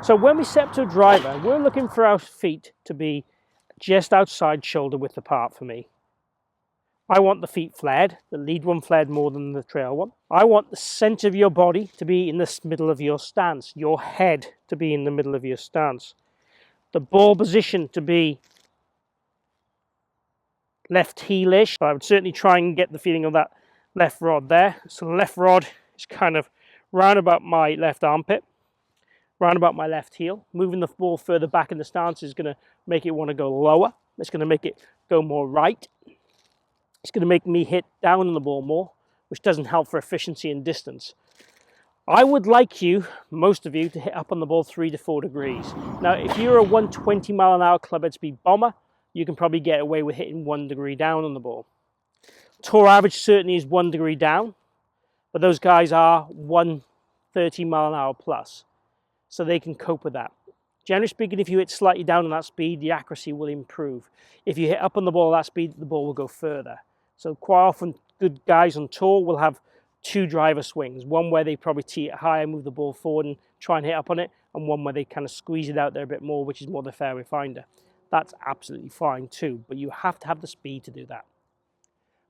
So when we set up to a driver, we're looking for our feet to be just outside shoulder width apart for me. I want the feet flared, the lead one flared more than the trail one. I want the center of your body to be in the middle of your stance, your head to be in the middle of your stance. The ball position to be left heelish. I would certainly try and get the feeling of that left rod there. So the left rod is kind of round about my left armpit, round about my left heel. Moving the ball further back in the stance is going to make it want to go lower. It's going to make it go more right. It's going to make me hit down on the ball more, which doesn't help for efficiency and distance. I would like you, most of you, to hit up on the ball 3 to 4 degrees. Now, if you're a 120 mile an hour club head speed bomber, you can probably get away with hitting 1 degree down on the ball. Tour average certainly is 1 degree down, but those guys are 130 mile an hour plus, so they can cope with that. Generally speaking, if you hit slightly down on that speed, the accuracy will improve. If you hit up on the ball at that speed, the ball will go further. So quite often, good guys on tour will have 2 driver swings. One where they probably tee it higher, move the ball forward and try and hit up on it, and one where they kind of squeeze it out there a bit more, which is more the fairway finder. That's absolutely fine too, but you have to have the speed to do that.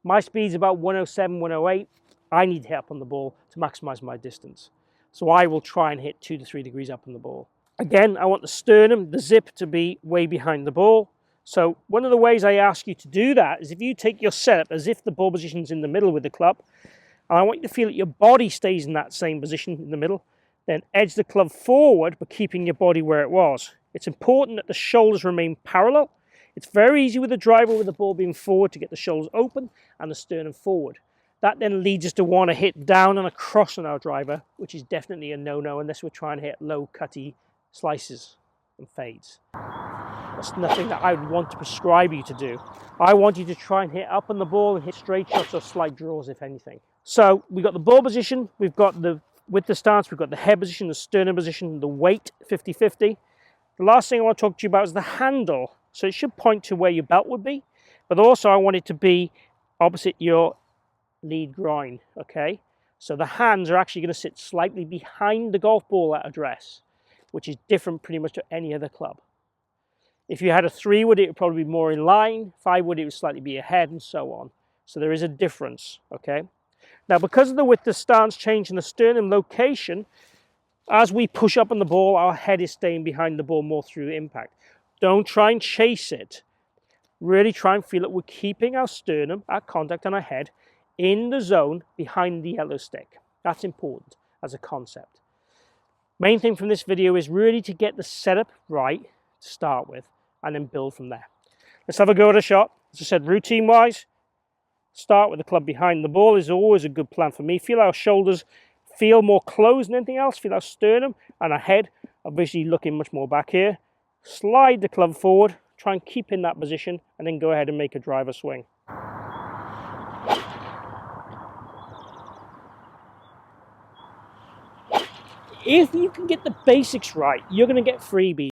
My speed's about 107, 108. I need to hit up on the ball to maximize my distance. So I will try and hit 2 to 3 degrees up on the ball. Again, I want the sternum, the zip, to be way behind the ball. So one of the ways I ask you to do that is if you take your setup as if the ball position's in the middle with the club, and I want you to feel that your body stays in that same position in the middle, then edge the club forward, but keeping your body where it was. It's important that the shoulders remain parallel. It's very easy with the driver with the ball being forward to get the shoulders open and the sternum forward. That then leads us to want to hit down and across on our driver, which is definitely a no-no unless we're trying to hit low cutty slices and fades. That's nothing that I would want to prescribe you to do. I want you to try and hit up on the ball and hit straight shots or slight draws, if anything. So we've got the ball position, we've got with the stance, we've got the head position, the sternum position, the weight, 50-50. The last thing I want to talk to you about is the handle. So it should point to where your belt would be, but also I want it to be opposite your lead groin, okay? So the hands are actually going to sit slightly behind the golf ball at address, which is different pretty much to any other club. If you had a 3-wood, it would probably be more in line. 5-wood, it would slightly be ahead, and so on. So there is a difference, okay? Now, because of the width of stance change in the sternum location, as we push up on the ball, our head is staying behind the ball more through impact. Don't try and chase it. Really try and feel that we're keeping our sternum, our contact on our head, in the zone behind the yellow stick. That's important as a concept. Main thing from this video is really to get the setup right to start with, and then build from there. Let's have a go at a shot. As I said, routine-wise, start with the club behind the ball is always a good plan for me. Feel our shoulders feel more closed than anything else. Feel our sternum and our head are visually looking much more back here. Slide the club forward, try and keep in that position, and then go ahead and make a driver swing. If you can get the basics right, you're going to get freebies.